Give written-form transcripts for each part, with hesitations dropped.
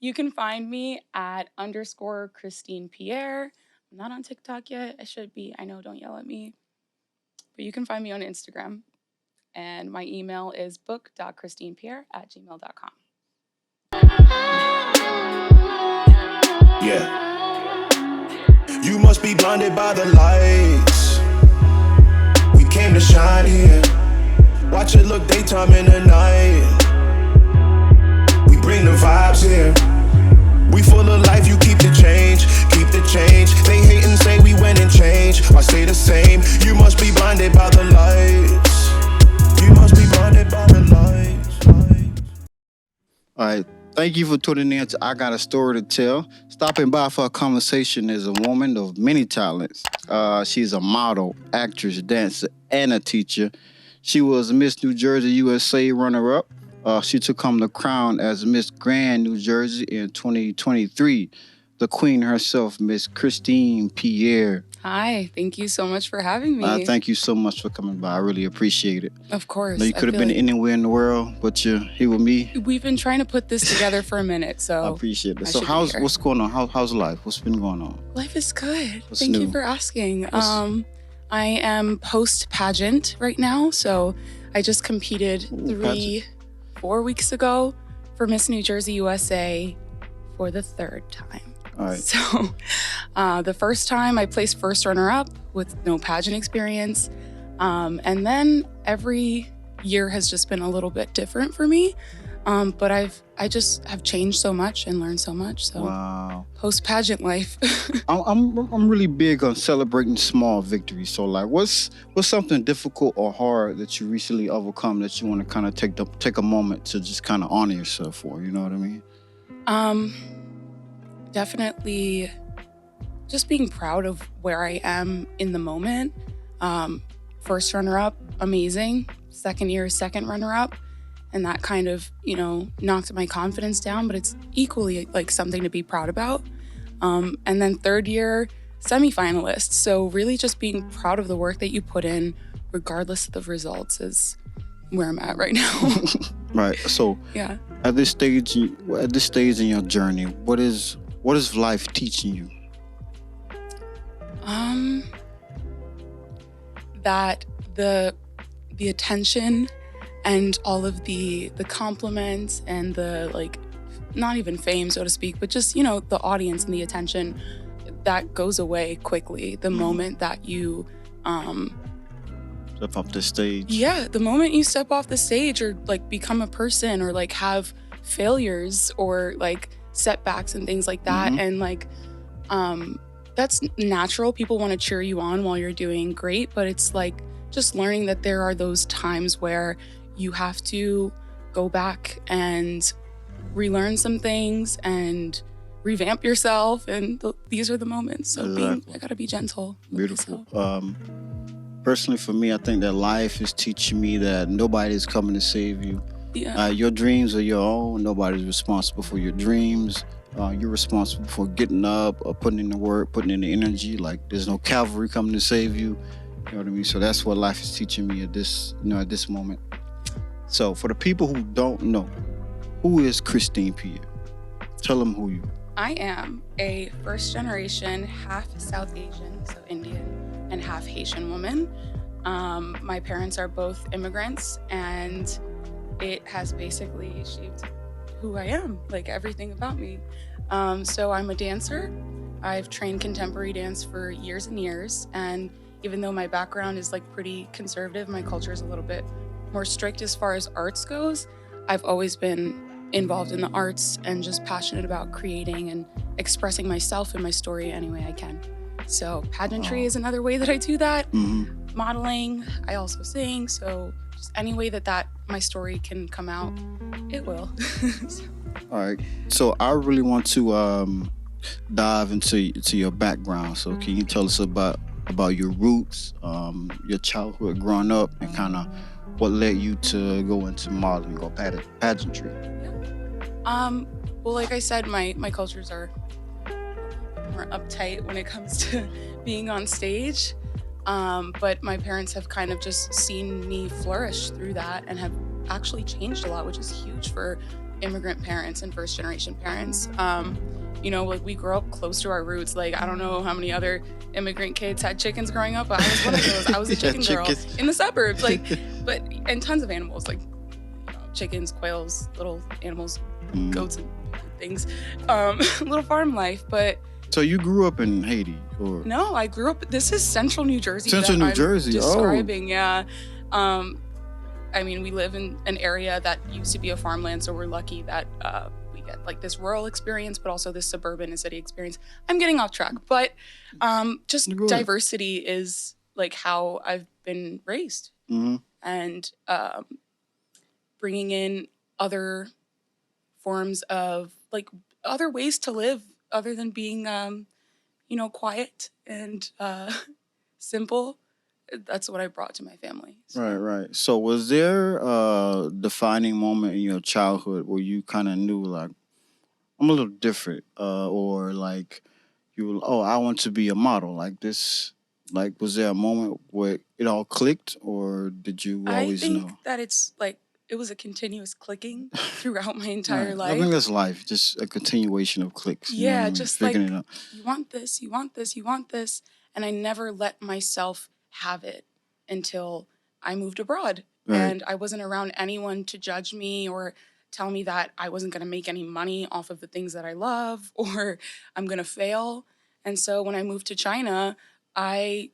You can find me at underscore Christine Pierre. I'm not on TikTok yet. I should be. I know, don't yell at me. But you can find me on Instagram. And my email is book.christinepierre@gmail.com. Yeah. You must be blinded by the lights. We came to shine here. Watch it look daytime in the night. We bring the vibes here. We full of life, you keep the change. Keep the change. They hate and say we went and changed. I stay the same. You must be blinded by the lights. You must be blinded by the lights. All right. Thank you for tuning in to I Got a Story to Tell. Stopping by for a conversation is a woman of many talents. She's a model, actress, dancer, and a teacher. She was Miss New Jersey USA runner-up. She took home the crown as Miss Grand New Jersey in 2023. The queen herself, Miss Christine Pierre. Hi, thank you so much for having me. Thank you so much for coming by. I really appreciate it. Of course. You could have been anywhere in the world, but you're here with me. We've been trying to put this together for a minute, so I appreciate it. So what's going on? How's life? What's been going on? Life is good. What's Thank new? you for asking. I am post-pageant right now, so I just competed 4 weeks ago for Miss New Jersey USA for the third time. All right. So the first time I placed first runner-up with no pageant experience. And then every year has just been a little bit different for me. But I just have changed so much and learned so much. So wow. Post-pageant life. I'm really big on celebrating small victories. So like what's something difficult or hard that you recently overcome that you want to kind of take a moment to just kind of honor yourself for, you know what I mean? Definitely just being proud of where I am in the moment. First runner-up, amazing. Second year, second runner-up. And that kind of, knocked my confidence down, but it's equally like something to be proud about. And then third year, semifinalist. So really just being proud of the work that you put in, regardless of the results, is where I'm at right now. Right. So yeah. At this stage in your journey, what is life teaching you? That the attention and all of the compliments and the not even fame, so to speak, but just, the audience and the attention, that goes away quickly the moment that you step off the stage. Yeah, the moment you step off the stage or become a person or have failures or setbacks and things like that. And that's natural. People want to cheer you on while you're doing great, but it's just learning that there are those times where you have to go back and relearn some things and revamp yourself, and these are the moments. So exactly. I gotta be gentle. Beautiful. Personally, for me, I think that life is teaching me that nobody's coming to save you. Yeah. Your dreams are your own. Nobody's responsible for your dreams. You're responsible for getting up, putting in the work, putting in the energy. There's no cavalry coming to save you. You know what I mean? So that's what life is teaching me at this moment. So for the people who don't know, who is Christine Pierre? Tell them who you are. I am a first generation, half South Asian, so Indian, and half Haitian woman. My parents are both immigrants, and it has basically shaped who I am, everything about me. So I'm a dancer. I've trained contemporary dance for years and years, and even though my background is pretty conservative, my culture is a little bit more strict as far as arts goes, I've always been involved in the arts and just passionate about creating and expressing myself and my story any way I can. So pageantry is another way that I do that. Mm-hmm. Modeling, I also sing, so just any way that my story can come out, it will. All right. So I really want to dive into your background. So can you tell us about your roots, your childhood growing up, and kind of what led you to go into modeling or pageantry? Well, like I said, my cultures are more uptight when it comes to being on stage. But my parents have kind of just seen me flourish through that and have actually changed a lot, which is huge for immigrant parents and first generation parents. Like we grew up close to our roots. Like I don't know how many other immigrant kids had chickens growing up, but I was one of those. I was a chicken girl in the suburbs, and tons of animals, like chickens, quails, little animals, goats and things, little farm life. But so you grew up in Haiti, or no? I grew up. This is Central New Jersey. Central New Jersey. Describing, yeah. We live in an area that used to be a farmland, so we're lucky that we get like this rural experience, but also this suburban and city experience. I'm getting off track, but just diversity is like how I've been raised, and bringing in other forms of like other ways to live other than being, quiet and simple. That's what I brought to my family. So. Right. So was there a defining moment in your childhood where you kind of knew, like, I'm a little different, or like I want to be a model like this? Like, was there a moment where it all clicked, or did you always know? I think that it's like it was a continuous clicking throughout my entire life. I think that's life, just a continuation of clicks. Yeah, just like you want this, you want this, you want this, and I never let myself have it until I moved abroad. Right. And I wasn't around anyone to judge me or tell me that I wasn't going to make any money off of the things that I love or I'm going to fail. And so when I moved to China, I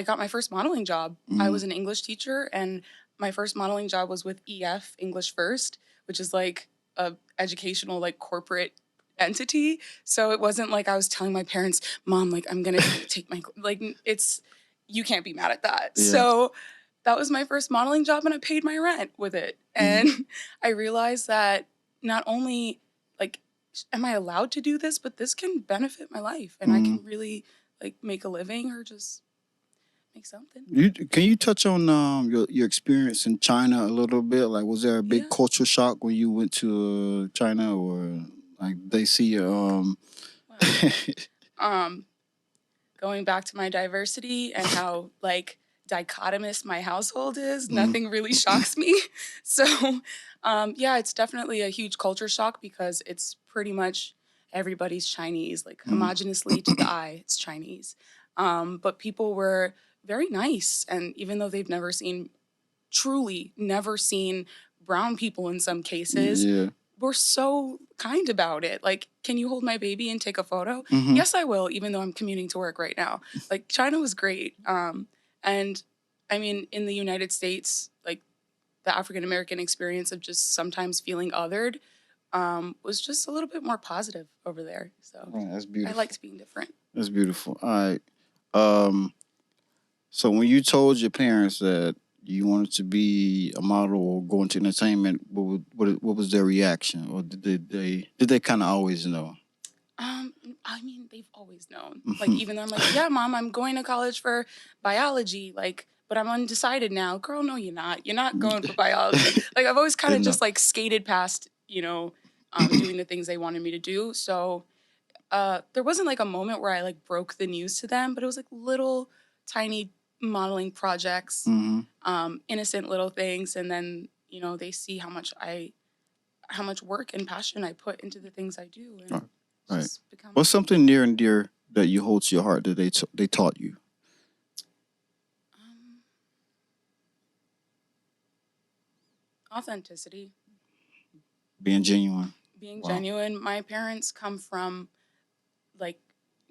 got my first modeling job. I was an English teacher, and my first modeling job was with EF, English First, which is like a educational like corporate entity. So it wasn't like I was telling my parents, Mom, like I'm going to take my you can't be mad at that. Yeah. So that was my first modeling job, and I paid my rent with it. And I realized that not only like am I allowed to do this, but this can benefit my life, and I can really like make a living or just make something. Can you touch on your experience in China a little bit? Like, was there a big culture shock when you went to China, or like they see going back to my diversity and how like dichotomous my household is, nothing really shocks me. So it's definitely a huge culture shock because it's pretty much everybody's Chinese, like homogenously to the eye, it's Chinese. But people were very nice, and even though they've truly never seen brown people in some cases, were so kind about it. Like, can you hold my baby and take a photo? Yes, I will, even though I'm commuting to work right now. Like, China was great. And I mean, in the United States, like the African-American experience of just sometimes feeling othered was just a little bit more positive over there. So that's beautiful. I liked being different. That's beautiful. All right. So when you told your parents that you wanted to be a model or go into entertainment, what was their reaction, or did they kind of always know? I mean, they've always known. Like, even though I'm like, yeah, Mom, I'm going to college for biology, like, but I'm undecided now. Girl, no, you're not. You're not going for biology. Like, I've always kind of just like skated past, doing the things they wanted me to do. So there wasn't like a moment where I like broke the news to them, but it was like little tiny modeling projects, innocent little things, and then they see how much work and passion I put into the things I do. And right. What's something near and dear that you hold to your heart that they taught you? Authenticity. Being genuine. Being genuine. My parents come from like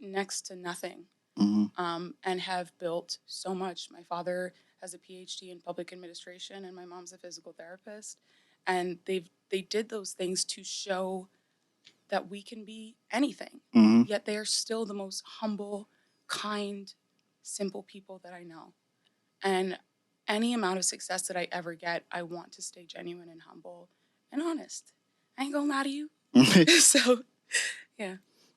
next to nothing. And have built so much. My father has a PhD in public administration, and my mom's a physical therapist. And they did those things to show that we can be anything. Yet they are still the most humble, kind, simple people that I know. And any amount of success that I ever get, I want to stay genuine and humble and honest. I ain't gonna lie to you. So, yeah.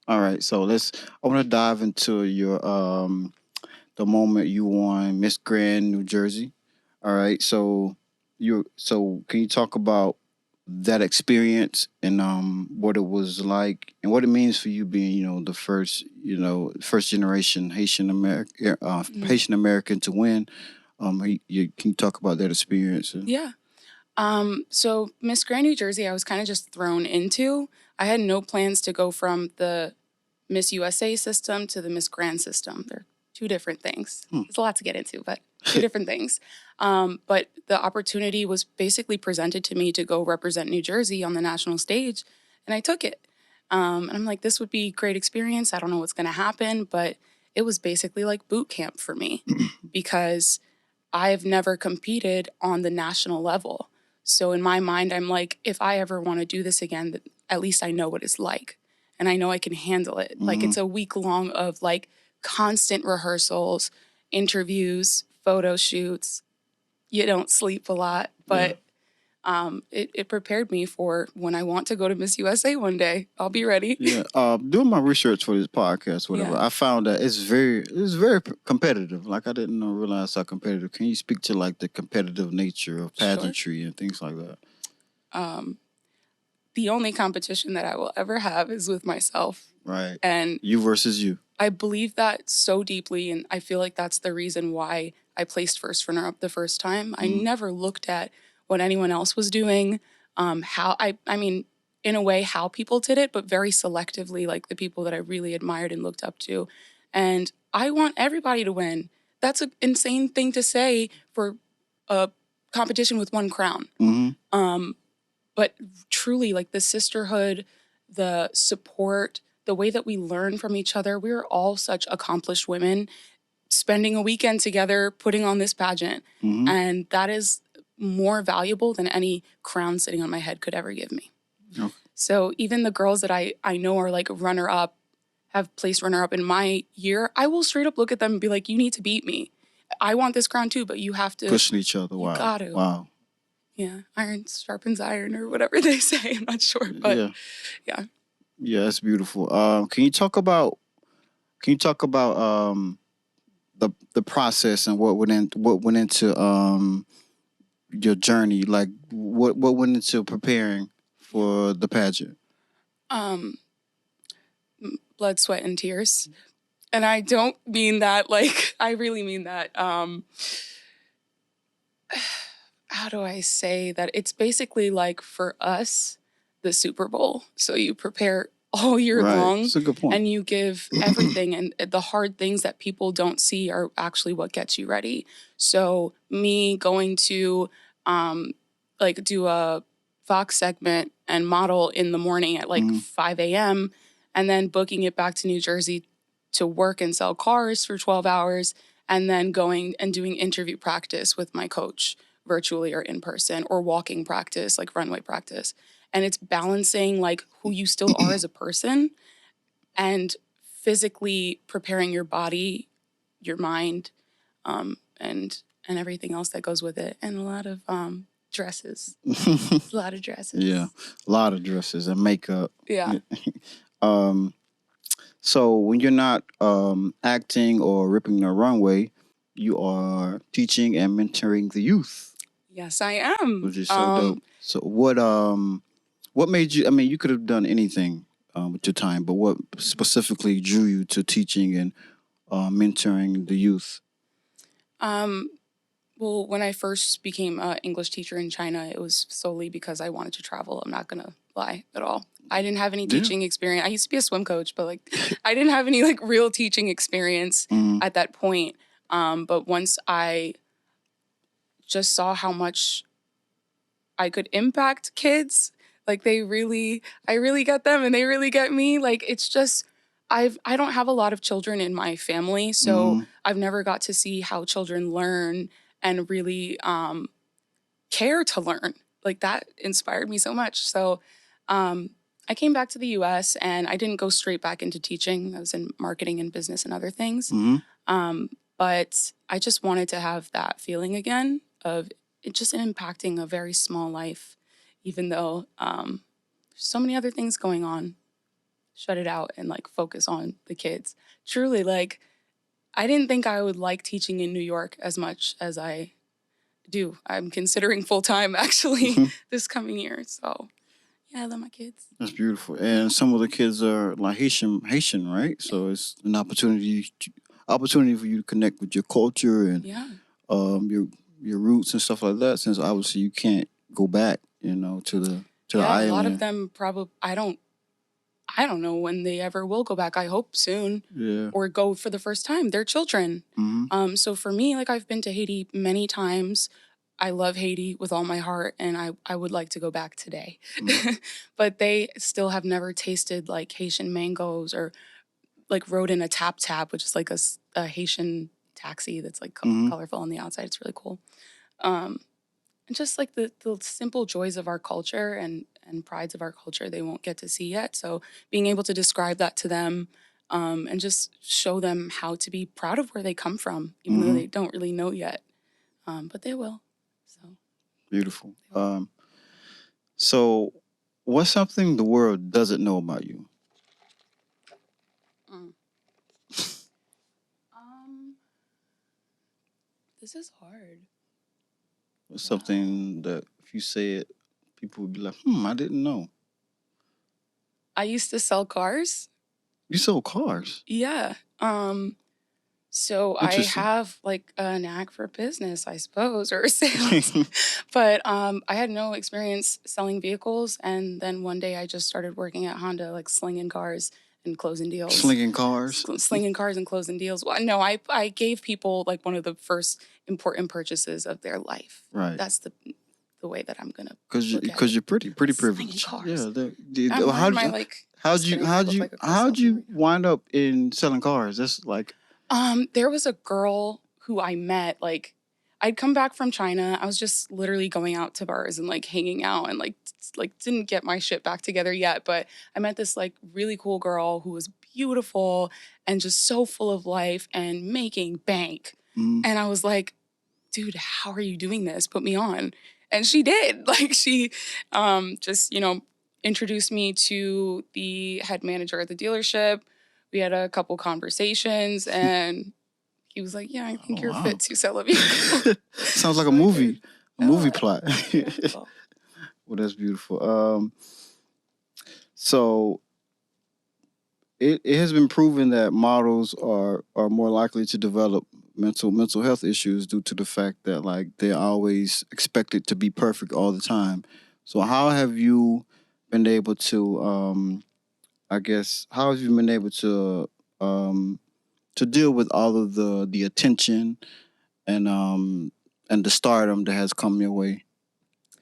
All right, so I want to dive into your the moment you won Miss Grand New Jersey. All right, so can you talk about that experience and what it was like and what it means for you being the first generation Haitian American to win? Can you talk about that experience? Yeah. So Miss Grand New Jersey, I was kind of just thrown into. I had no plans to go from the Miss USA system to the Miss Grand system. They're two different things. There's a lot to get into, but two different things. But the opportunity was basically presented to me to go represent New Jersey on the national stage, and I took it. And I'm like, this would be a great experience. I don't know what's going to happen, but it was basically like boot camp for me because I've never competed on the national level. So in my mind, I'm like, if I ever want to do this again, at least I know what it's like. And I know I can handle it. Like it's a week long of like constant rehearsals, interviews, photo shoots. You don't sleep a lot, but it prepared me for when I want to go to Miss USA one day. I'll be ready. Yeah. Doing my research for this podcast, whatever, Yeah. I found that it's very competitive. Like I didn't realize how competitive. Can you speak to like the competitive nature of pageantry and things like that? The only competition that I will ever have is with myself. Right. And you versus you. I believe that so deeply, and I feel like that's the reason why I placed first runner-up the first time. I never looked at what anyone else was doing, how I mean, in a way, how people did it, but very selectively, like the people that I really admired and looked up to. And I want everybody to win. That's an insane thing to say for a competition with one crown. But truly, like the sisterhood, the support, the way that we learn from each other, we're all such accomplished women spending a weekend together, putting on this pageant. And that is more valuable than any crown sitting on my head could ever give me. Okay. So even the girls that I know are like runner-up, have placed runner-up in my year, I will straight up look at them and be like, you need to beat me. I want this crown too, but you have to. Pushing each other. Wow. You got to. Wow. Yeah, iron sharpens iron or whatever they say. I'm not sure, but yeah. Yeah, that's beautiful. Can you talk about the process and what went into your journey? Like what went into preparing for the pageant? Blood, sweat, and tears. And I don't mean that like I really mean that. How do I say that? It's basically like for us, the Super Bowl. So you prepare all year long. That's a good point. And you give everything. And the hard things that people don't see are actually what gets you ready. So me going to like do a Fox segment and model in the morning at like 5 a.m. and then booking it back to New Jersey to work and sell cars for 12 hours and then going and doing interview practice with my coach virtually or in person, or walking practice, like runway practice. And it's balancing like who you still are as a person and physically preparing your body, your mind, and everything else that goes with it. And a lot of dresses. A lot of dresses. Yeah, a lot of dresses and makeup. Yeah. So when you're not acting or ripping the runway, you are teaching and mentoring the youth. Yes, I am. Which is so dope. So what made you? I mean, you could have done anything with your time, but what specifically drew you to teaching and mentoring the youth? Well, when I first became an English teacher in China, it was solely because I wanted to travel. I'm not gonna lie at all. I didn't have any teaching experience. I used to be a swim coach, but like I didn't have any like real teaching experience at that point. But once I just saw how much I could impact kids, like I really get them and they really get me. Like it's just, I don't have a lot of children in my family, so I've never got to see how children learn and really care to learn. Like that inspired me so much. So I came back to the US and I didn't go straight back into teaching. I was in marketing and business and other things. But I just wanted to have that feeling again of it just impacting a very small life, even though there's so many other things going on. Shut it out and like focus on the kids. Truly, like I didn't think I would like teaching in New York as much as I do. I'm considering full-time actually this coming year. So yeah, I love my kids. That's beautiful. And some of the kids are like Haitian, right? So it's an opportunity for you to connect with your culture and your roots and stuff like that. Since obviously you can't go back, to the Yeah, a lot of island. them probably. I don't know when they ever will go back. I hope soon, Yeah. or go for the first time. They're children. Mm-hmm. So for me, like, I've been to Haiti many times. I love Haiti with all my heart, and I would like to go back today. But they still have never tasted like Haitian mangoes, or like rode in a tap, which is like a Haitian taxi that's like Mm-hmm. colorful on the outside. It's really cool. Um, and just like the simple joys of our culture and prides of our culture, they won't get to see yet. So being able to describe that to them, and just show them how to be proud of where they come from, even though Mm-hmm. they don't really know yet. But they will. So Beautiful. So what's something the world doesn't know about you? mm. This is hard. What's something that if you say it, people would be like, I didn't know. I used to sell cars. You sold cars. Yeah. So I Interesting. have like a knack for business, I suppose, or sales. But I had no experience selling vehicles, and then one day I just started working at Honda, like slinging cars and closing deals. Slinging cars. Slinging cars and closing deals. Well, no, I gave people like one of the first important purchases of their life. Right. That's the way that I'm gonna. Because you're pretty privileged. Cars. Yeah. How'd you wind up in selling cars? That's like. There was a girl who I met, like, I'd come back from China. I was just literally going out to bars and like hanging out, and like didn't get my shit back together yet. But I met this like really cool girl who was beautiful and just so full of life and making bank. Mm. And I was like, dude, how are you doing this? Put me on. And she did. Like, she just, introduced me to the head manager at the dealership. We had a couple conversations, and he was like, yeah, I think you're fit to sell a vehicle. Sounds like a movie. Movie plot. Well, that's beautiful. So it has been proven that models are more likely to develop mental health issues due to the fact that like they're always expected to be perfect all the time. So how have you been able to how have you been able to deal with all of the attention and the stardom that has come your way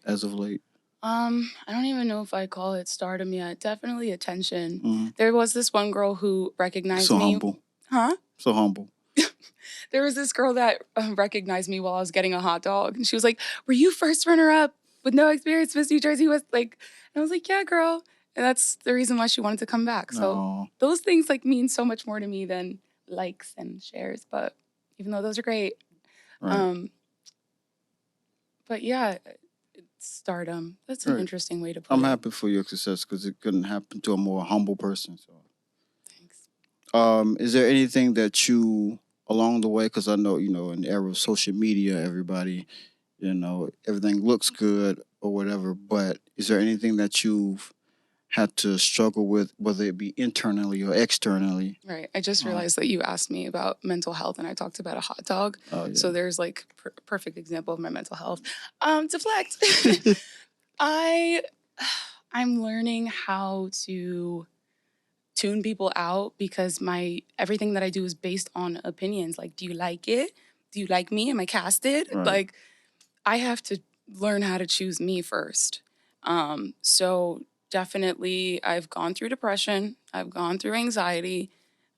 as of late? I don't even know if I call it stardom yet. Definitely attention. Mm-hmm. There was this one girl who recognized me. So humble. Huh? So humble. There was this girl that recognized me while I was getting a hot dog. And she was like, were you first runner-up with no experience, Miss New Jersey? Was like, and I was like, yeah, girl. And that's the reason why she wanted to come back. So those things like mean so much more to me than likes and shares. But even though those are great. Right. But yeah, stardom. That's an interesting way to put it. I'm happy for your success because it couldn't happen to a more humble person. So, thanks. Is there anything that you along the way? Because I know in the era of social media, everybody, everything looks good or whatever. But is there anything that you've had to struggle with, whether it be internally or externally? Right. I just realized that you asked me about mental health, and I talked about a hot dog. Oh, yeah. So there's like perfect example of my mental health. Deflect. I'm learning how to tune people out because everything that I do is based on opinions. Like, do you like it? Do you like me? Am I casted? Right. Like, I have to learn how to choose me first. So definitely, I've gone through depression. I've gone through anxiety.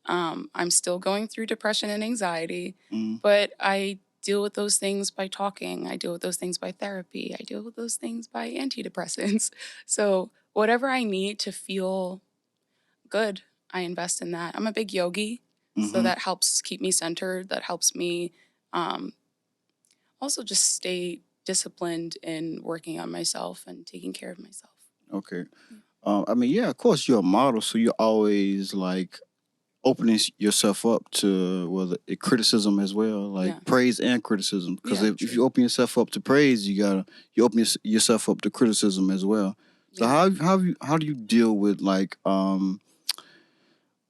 I'm still going through depression and anxiety, but I deal with those things by talking. I deal with those things by therapy. I deal with those things by antidepressants. So whatever I need to feel good, I invest in that. I'm a big yogi, so that helps keep me centered. That helps me also just stay disciplined in working on myself and taking care of myself. Okay. Of course you're a model, so you're always like opening yourself up to criticism as well, like praise and criticism. Because if you open yourself up to praise, you open yourself up to criticism as well. So how do you deal with like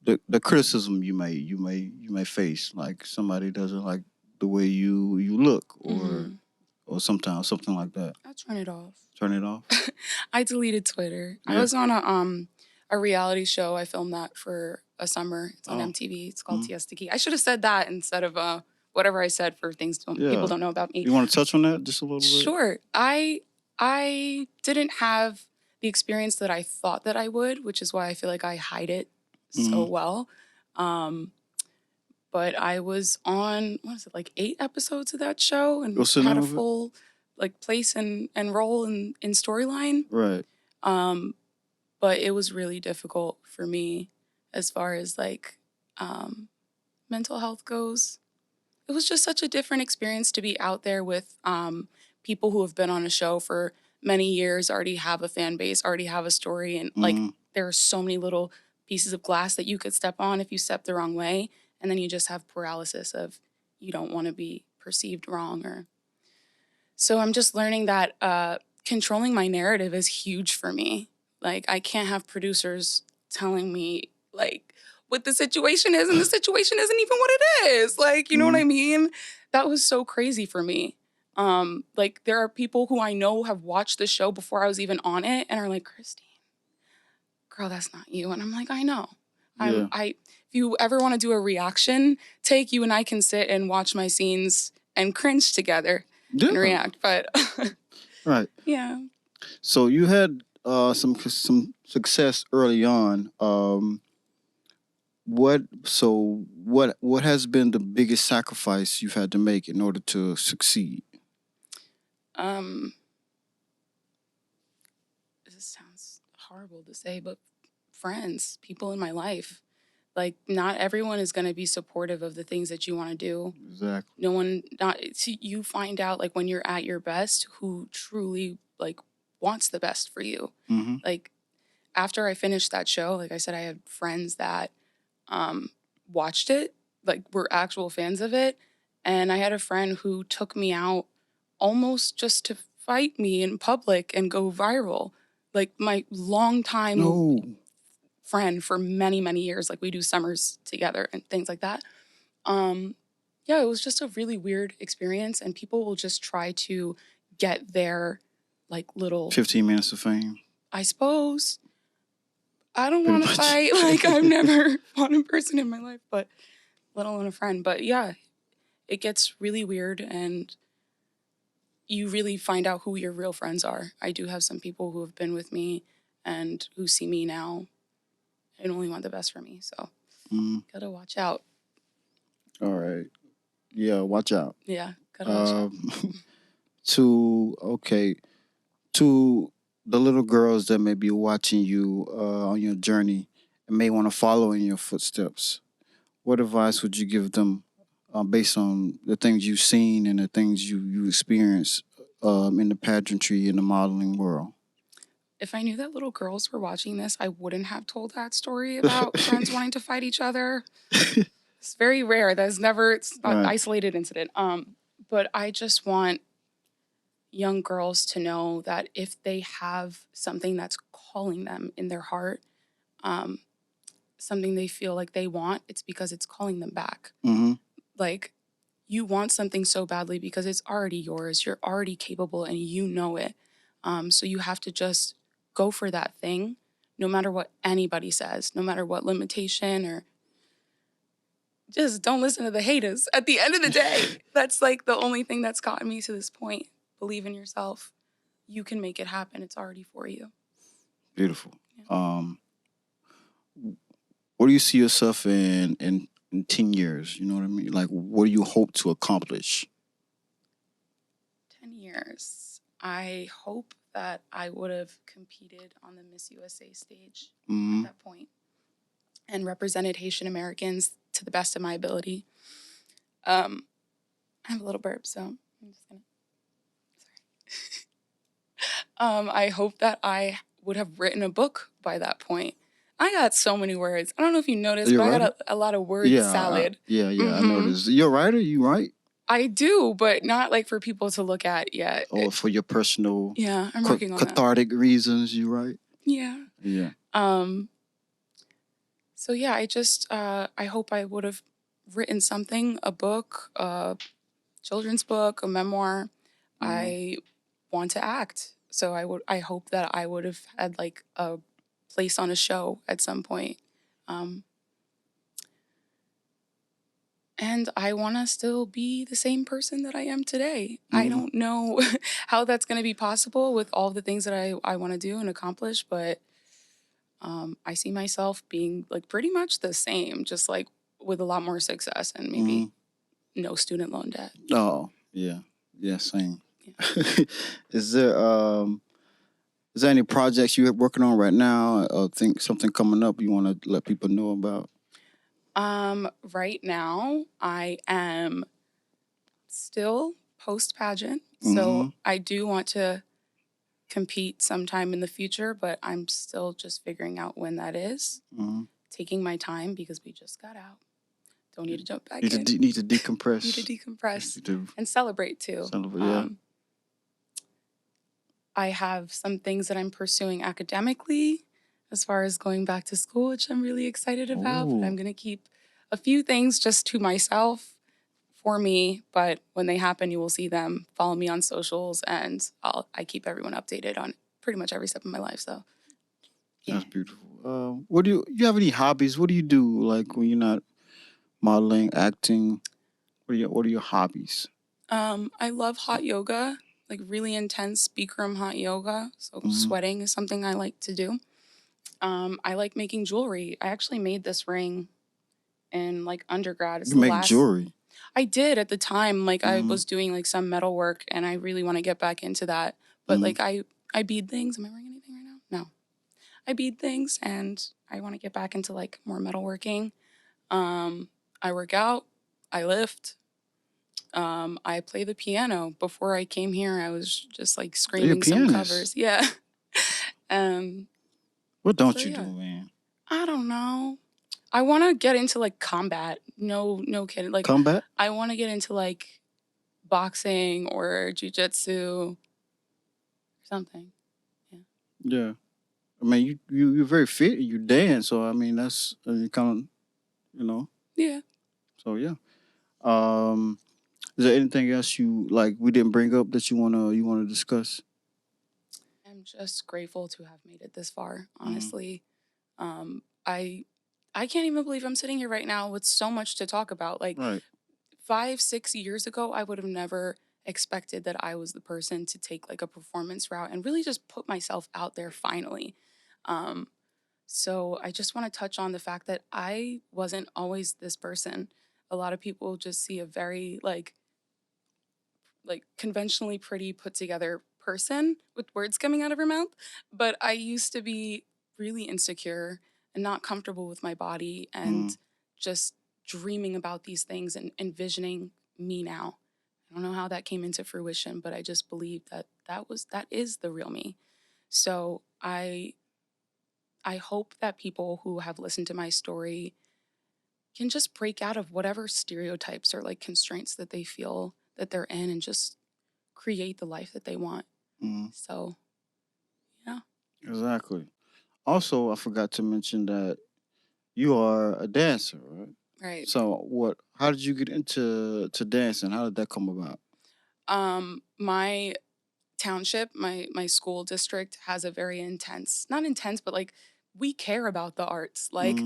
the criticism you may face, like somebody doesn't like the way you look, or or something like that? I'll turn it off. Turn it off. I deleted Twitter. I Yeah. was on a reality show. I filmed that for a summer. It's on Oh. MTV. It's called Tiaras. I should have said that instead of whatever I said for things people don't know about me. You want to touch on that just a little bit? Sure. I didn't have the experience that I thought that I would, which is why I feel like I hide it so well. But I was on, what is it, like 8 episodes of that show, and What's the had name a of it? full like place and role in storyline. Right. But it was really difficult for me as far as like mental health goes. It was just such a different experience to be out there with people who have been on a show for many years, already have a fan base, already have a story, and like there are so many little pieces of glass that you could step on if you step the wrong way, and then you just have paralysis of you don't want to be perceived wrong. Or so I'm just learning that controlling my narrative is huge for me. Like I can't have producers telling me like what the situation is, and the situation isn't even what it is. Like, you know what I mean? That was so crazy for me. Like there are people who I know have watched the show before I was even on it and are like, Christine, girl, that's not you. And I'm like, I know. Yeah. If you ever want to do a reaction take, you and I can sit and watch my scenes and cringe together and react. But right. Yeah. So you had some success early on. What has been the biggest sacrifice you've had to make in order to succeed? This sounds horrible to say, but friends, people in my life. Like not everyone is going to be supportive of the things that you want to do. Exactly. No one, you find out like when you're at your best who truly like wants the best for you. Like after I finished that show, like I said, I had friends that watched it, like were actual fans of it. And I had a friend who took me out almost just to fight me in public and go viral. Like my longtime friend for many, many years. Like we do summers together and things like that. Yeah, it was just a really weird experience, and people will just try to get their like little 15 minutes of fame. I suppose. I don't want to fight. Like I've never fought in person in my life, but let alone a friend. But yeah, it gets really weird, and you really find out who your real friends are. I do have some people who have been with me and who see me now and only want the best for me. So gotta watch out. All right. Yeah, watch out. Yeah, gotta watch out. To the little girls that may be watching you on your journey and may want to follow in your footsteps, what advice would you give them based on the things you've seen and the things you experienced in the pageantry and the modeling world? If I knew that little girls were watching this, I wouldn't have told that story about friends wanting to fight each other. It's very rare. It's not an isolated incident. But I just want young girls to know that if they have something that's calling them in their heart, something they feel like they want, it's because it's calling them back. Like you want something so badly because it's already yours. You're already capable and you know it. So you have to just go for that thing, no matter what anybody says, no matter what limitation, or just don't listen to the haters. At the end of the day, that's like the only thing that's gotten me to this point. Believe in yourself. You can make it happen. It's already for you. Beautiful. Yeah. Where do you see yourself in 10 years? You know what I mean? Like, what do you hope to accomplish? 10 years. I hope that I would have competed on the Miss USA stage at that point and represented Haitian Americans to the best of my ability. I have a little burp, so I'm just gonna. Sorry. I hope that I would have written a book by that point. I got so many words. I don't know if you noticed, but I got a lot of word salad. I noticed. You're a writer? You write? I do, but not like for people to look at yet. Or for your personal I'm working on cathartic reasons you write? Yeah. Yeah. So yeah, I just I hope I would have written something, a book, a children's book, a memoir, I want to act. So I hope that I would have had like a place on a show at some point. Um, and I want to still be the same person that I am today. I don't know how that's going to be possible with all the things that I want to do and accomplish, but I see myself being like pretty much the same, just like with a lot more success and maybe no student loan debt. Oh, yeah. Yeah, same. Yeah. Is there any projects you're working on right now, or think something coming up you want to let people know about? Right now I am still post pageant, so I do want to compete sometime in the future, but I'm still just figuring out when that is. Taking my time because we just got out. Don't need to jump back in. Need to decompress. Need to decompress to and celebrate too. celebrate, yeah. I have some things that I'm pursuing academically as far as going back to school, which I'm really excited about. But I'm going to keep a few things just to myself for me. But when they happen, you will see them. Follow me on socials, and I keep everyone updated on pretty much every step of my life. So, yeah. That's beautiful. What do you have any hobbies? What do you do like when you're not modeling, acting? What are your hobbies? I love hot yoga, like really intense Bikram hot yoga. So sweating is something I like to do. I like making jewelry. I actually made this ring in like undergrad. It's You make jewelry? I did at the time. Like I was doing like some metal work, and I really want to get back into that. But like I bead things. Am I wearing anything right now? No. I bead things, and I want to get back into like more metalworking. I work out. I lift. I play the piano. Before I came here, I was just like screaming some covers. Yeah. What don't you do, man? I don't know. I want to get into like combat. No kidding. Like combat. I want to get into like boxing or jujitsu or something. Yeah. Yeah. I mean, you're very fit. You dance, so I mean that's you kind of, Yeah. So yeah. Is there anything else you like we didn't bring up that you wanna discuss? I'm just grateful to have made it this far. Honestly, I can't even believe I'm sitting here right now with so much to talk about. Like 5-6 years ago, I would have never expected that I was the person to take like a performance route and really just put myself out there finally. So I just want to touch on the fact that I wasn't always this person. A lot of people just see a very like conventionally pretty put together person with words coming out of her mouth, but I used to be really insecure and not comfortable with my body and just dreaming about these things and envisioning me now. I don't know how that came into fruition, but I just believed that that is the real me. So I hope that people who have listened to my story can just break out of whatever stereotypes or like constraints that they feel that they're in and just create the life that they want. So, yeah. Exactly. Also, I forgot to mention that you are a dancer, right? Right. So, how did you get into dancing? How did that come about? My township, my school district has a very not intense, but like we care about the arts. Like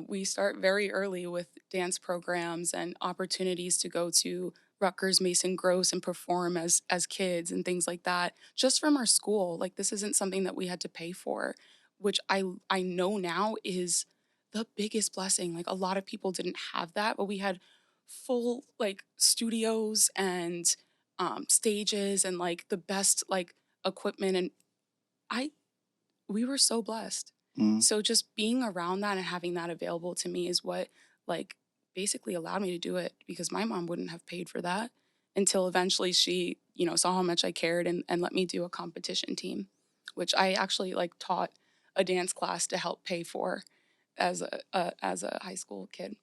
we start very early with dance programs and opportunities to go to Rutgers, Mason Gross and perform as kids and things like that, just from our school. Like this isn't something that we had to pay for, which I know now is the biggest blessing. Like a lot of people didn't have that, but we had full like studios and stages and like the best like equipment, and we were so blessed. So just being around that and having that available to me is what like basically allowed me to do it, because my mom wouldn't have paid for that until eventually she saw how much I cared and let me do a competition team, which I actually like taught a dance class to help pay for as a high school kid.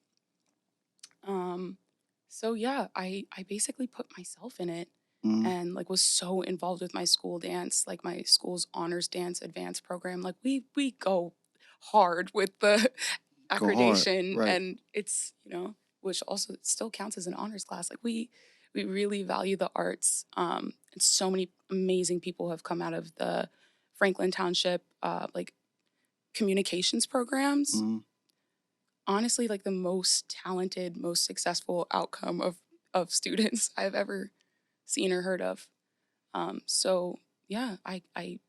So yeah, I basically put myself in it and like was so involved with my school dance, like my school's honors dance advanced program. Like we go hard with the accreditation, right. and it's which also still counts as an honors class. Like we we really value the arts. And so many amazing people have come out of the Franklin Township like communications programs. Mm, Honestly, like the most talented, most successful outcome of students I've ever seen or heard of. So yeah, I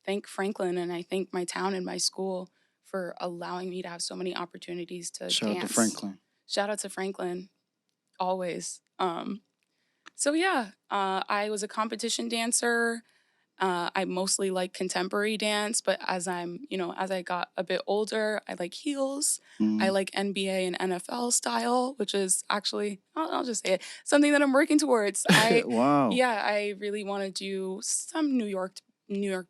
thank Franklin and I thank my town and my school for allowing me to have so many opportunities to shout out to dance. Franklin. Shout out to Franklin, always. So yeah, I was a competition dancer. I mostly like contemporary dance, but as I got a bit older, I like heels. I Mm. like NBA and NFL style, which is actually, I'll just say it, something that I'm working towards. Wow. Yeah, I really want to do some New York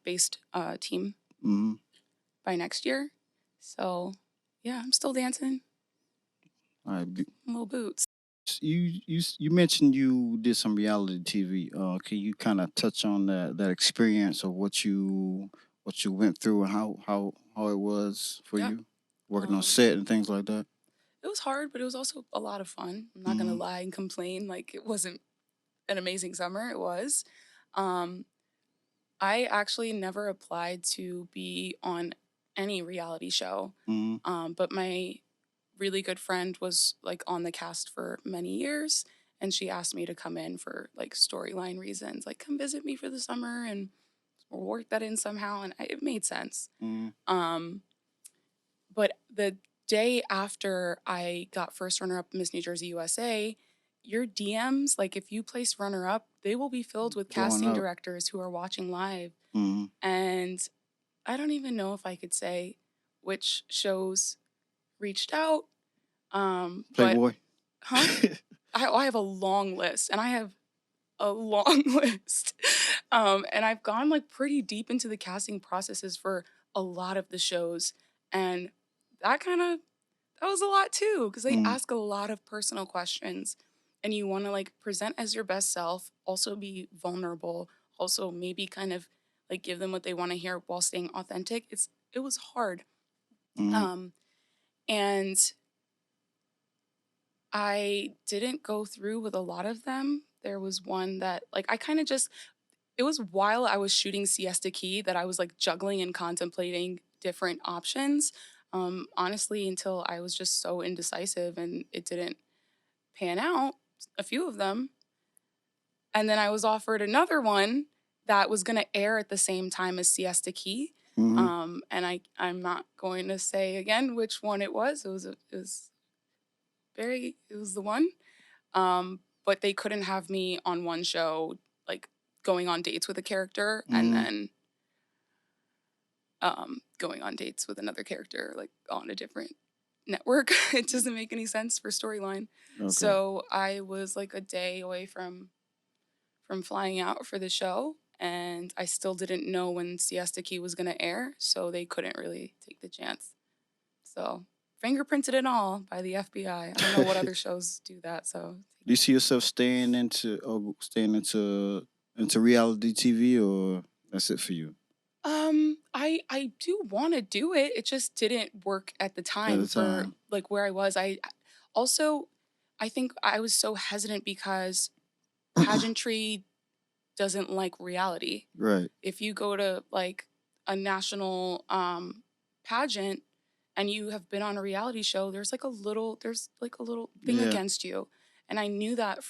based team Mm. by next year. So, yeah, I'm still dancing. All right. Little boots. You mentioned you did some reality TV. Can you kind of touch on that experience of what you went through and how it was for Yeah. you working on Um, set and things like that? it was hard, but it was also a lot of fun. I'm not gonna Mm. lie and complain like it wasn't an amazing summer. It was. Um, I actually never applied to be on any reality show, Mm. but my really good friend was like on the cast for many years, and she asked me to come in for like storyline reasons, like come visit me for the summer and we'll work that in somehow, and it made sense. Mm. Um, but the day after I got first runner up Miss New Jersey USA, your DMs, like if you place runner up, they will be filled with Blowing casting up. directors who are watching live. Mm. And I don't even know if I could say which shows reached out. But Playboy. huh? I have a long list, and I have a long list. And I've gone like pretty deep into the casting processes for a lot of the shows, and that kind of that was a lot too because they Mm. ask a lot of personal questions, and you want to like present as your best self, also be vulnerable, also maybe kind of like give them what they want to hear while staying authentic. It was hard. Mm. Um, and I didn't go through with a lot of them. There was one that like I kind of just it was while I was shooting Siesta Key that I was like juggling and contemplating different options. Honestly, until I was just so indecisive and it didn't pan out, a few of them. And then I was offered another one that was going to air at the same time as Siesta Key. Mm. And I'm not going to say again which one it was. It was the one. But they couldn't have me on one show, like going on dates with a character and Mm. then going on dates with another character, like on a different network. It doesn't make any sense for storyline. Okay. So I was like a day away from flying out for the show, and I still didn't know when Siesta Key was going to air, so they couldn't really take the chance. So fingerprinted and all by the FBI. I don't know what other shows do that. So Do you see yourself staying into reality TV, or that's it for you I do want to do it. It just didn't work at the at time the for time? like where I was. I also I think I was so hesitant because pageantry doesn't like reality. Right. If you go to like a national pageant and you have been on a reality show, there's like a little thing Yeah. against you. And I knew that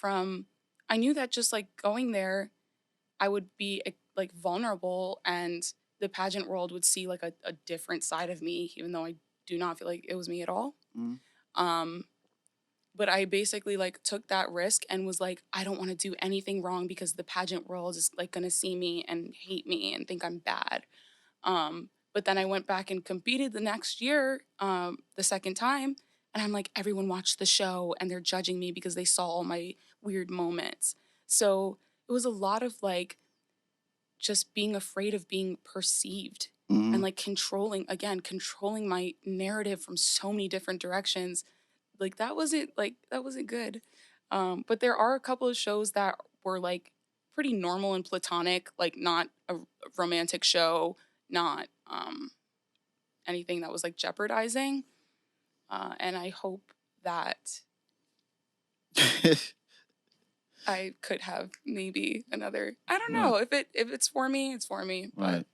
just like going there, I would be like vulnerable and the pageant world would see like a different side of me, even though I do not feel like it was me at all. Mm. Um, but I basically like took that risk and was like, I don't want to do anything wrong because the pageant world is like gonna see me and hate me and think I'm bad. But then I went back and competed the next year, the second time, and I'm like, everyone watched the show and they're judging me because they saw all my weird moments. So it was a lot of like just being afraid of being perceived and Mm. like controlling my narrative from so many different directions. That wasn't good. But there are a couple of shows that were like pretty normal and platonic, like not a romantic show, not anything that was like jeopardizing. And I hope that I could have maybe another. I don't Right. know if it's for me, it's for me. But Right.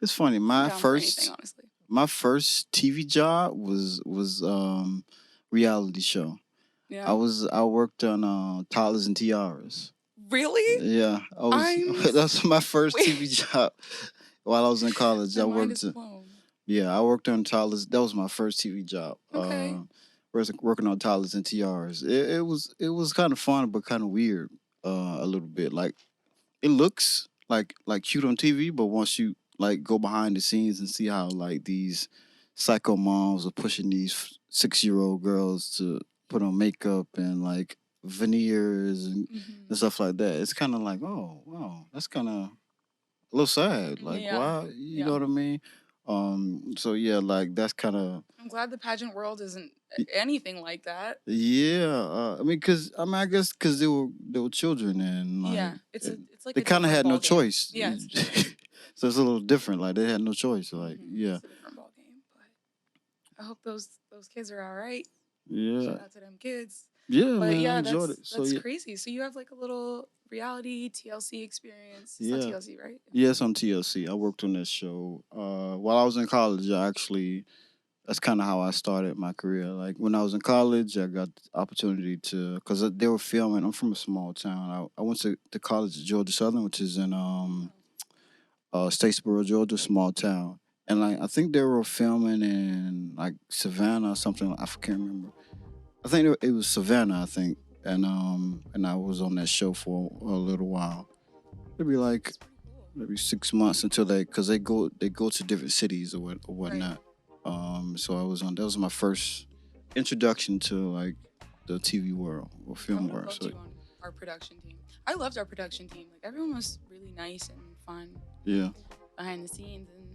It's funny. I'm down for anything, honestly. My first TV job was reality show. Yeah. I worked on Toddlers and Tiaras. Really? Yeah, that's my first Wait. TV job while I was in college. My mind is blown. Yeah, I worked on Toddlers. That was my first TV job. Okay. Working on Toddlers and Tiaras. It was kind of fun, but kind of weird. A little bit. Like it looks like cute on TV, but once you like go behind the scenes and see how like these psycho moms are pushing these 6-year-old girls to put on makeup and like veneers and stuff like that, it's kind of like, oh wow, that's kind of a little sad. Like Yeah. why, you know what I mean? So yeah, like that's kind of. I'm glad the pageant world isn't anything like that. Yeah, I guess because they were children and like, Yeah, it's like they a kind of had different no ballgame. choice. Yeah, it's different. So it's a little different. Like they had no choice. Like yeah, It's a different ballgame. But I hope those kids are all right. yeah, Shout out to them kids. yeah, But man. yeah, I enjoyed it. So that's yeah, crazy. So you have like a little reality TLC experience. It's Yeah. not TLC, right? yes, on TLC. I worked on that show. While I was in college, that's kind of how I started my career. Like when I was in college, I got the opportunity to, because they were filming. I'm from a small town. I went to college at Georgia Southern, which is in Statesboro, Georgia, small town. And like I think they were filming in like Savannah or something. I can't remember. I think it was Savannah. I think, and I was on that show for a little while. Maybe like That's pretty cool. maybe 6 months until because they go to different cities or whatnot. So I was on. That was my first introduction to like the TV world or I film would have world. loved So you on our production team. I loved our production team. Like everyone was really nice and fun yeah, behind the scenes, and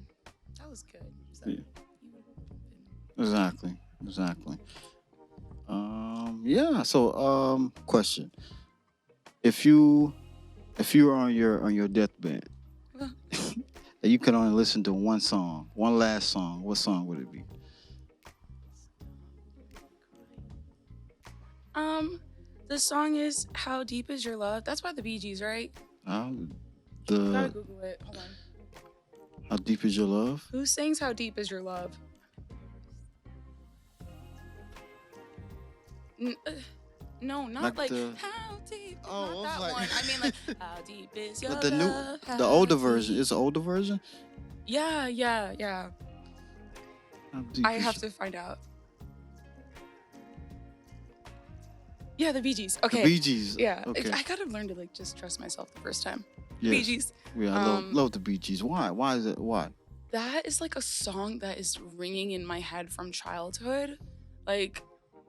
that was good. Just Yeah. you would've exactly. Yeah. So question: If you were on your deathbed been- and you could only listen to one song, one last song, what song would it be? The song is "How Deep Is Your Love." That's by the Bee Gees, right? Gotta The Google it. Hold on. How Deep Is Your Love? Who sings "How Deep Is Your Love"? No, not Like like the- "How Deep." Oh, I not was that like- one. I mean like "How Deep Is Your But the Love." the older How version. deep-" It's an older version. Yeah. How deep I is have your- to find out. Yeah, the Bee Gees. The Okay. Bee Gees. Yeah, Okay. I gotta learn to like just trust myself the first time. Yes. Bee Gees. Yeah, I love the Bee Gees. Why? Why is it? Why? That is like a song that is ringing in my head from childhood. Like,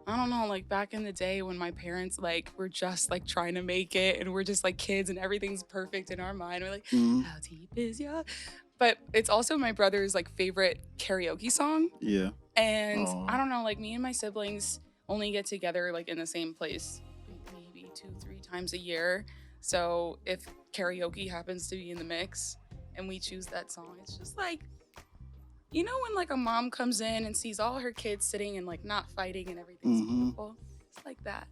I don't know, like back in the day when my parents like were just like trying to make it and we're just like kids and everything's perfect in our mind. We're like, Mhm. how deep is your? But it's also my brother's like favorite karaoke song. Yeah. And Aw. I don't know, like me and my siblings only get together like in the same place maybe 2-3 times a year. So if karaoke happens to be in the mix and we choose that song, it's just like, you know, when like a mom comes in and sees all her kids sitting and like not fighting and everything's Mhm. beautiful. It's like that.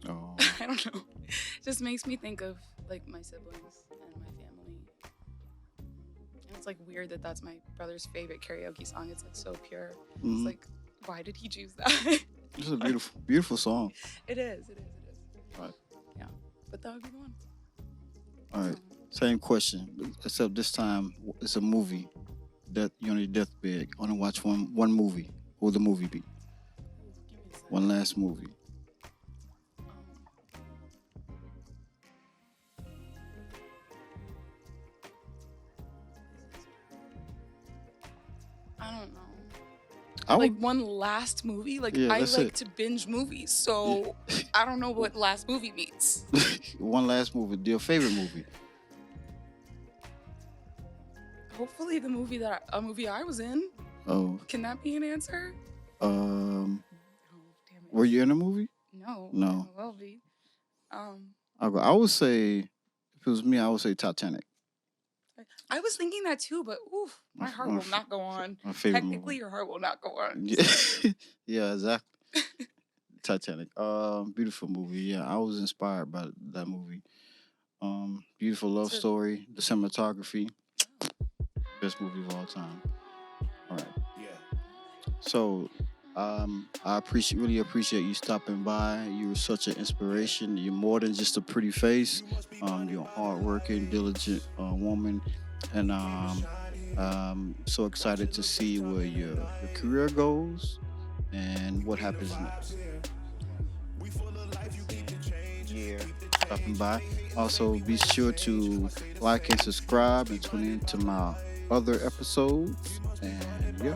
Oh. I don't know. It just makes me think of like my siblings and my family. And it's like weird that that's my brother's favorite karaoke song. It's like so pure. Mhm. It's like, why did he choose that? It's a beautiful song. It is. Right. Yeah. But that would be the one. All right. Same question, except this time it's a movie that you're on your deathbed. Only watch one movie. What would the movie be? Ooh, give me a second. One last movie. I don't know. I Like would. one last movie? Like Yeah, I that's like it. to binge movies, so I don't know what last movie means. One last movie. Your favorite movie? Hopefully the movie a movie I was in. Oh. Can that be an answer? Oh, damn it. Were you in a movie? No. No. Well be. I would say, if it was me, I would say Titanic. I was thinking that too, but oof, my heart will not go on. My favorite Technically, movie. your heart will not go on. Yeah, yeah, exactly. Titanic. Beautiful movie. Yeah, I was inspired by that movie. Beautiful love So story. The cinematography, best movie of all time. All right. Yeah. So, I really appreciate you stopping by. You're such an inspiration. You're more than just a pretty face. You're a hardworking, diligent woman, and so excited to see where your career goes and what happens next. Yeah, stopping by. Also, be sure to like and subscribe and tune in to my other episodes. And yeah.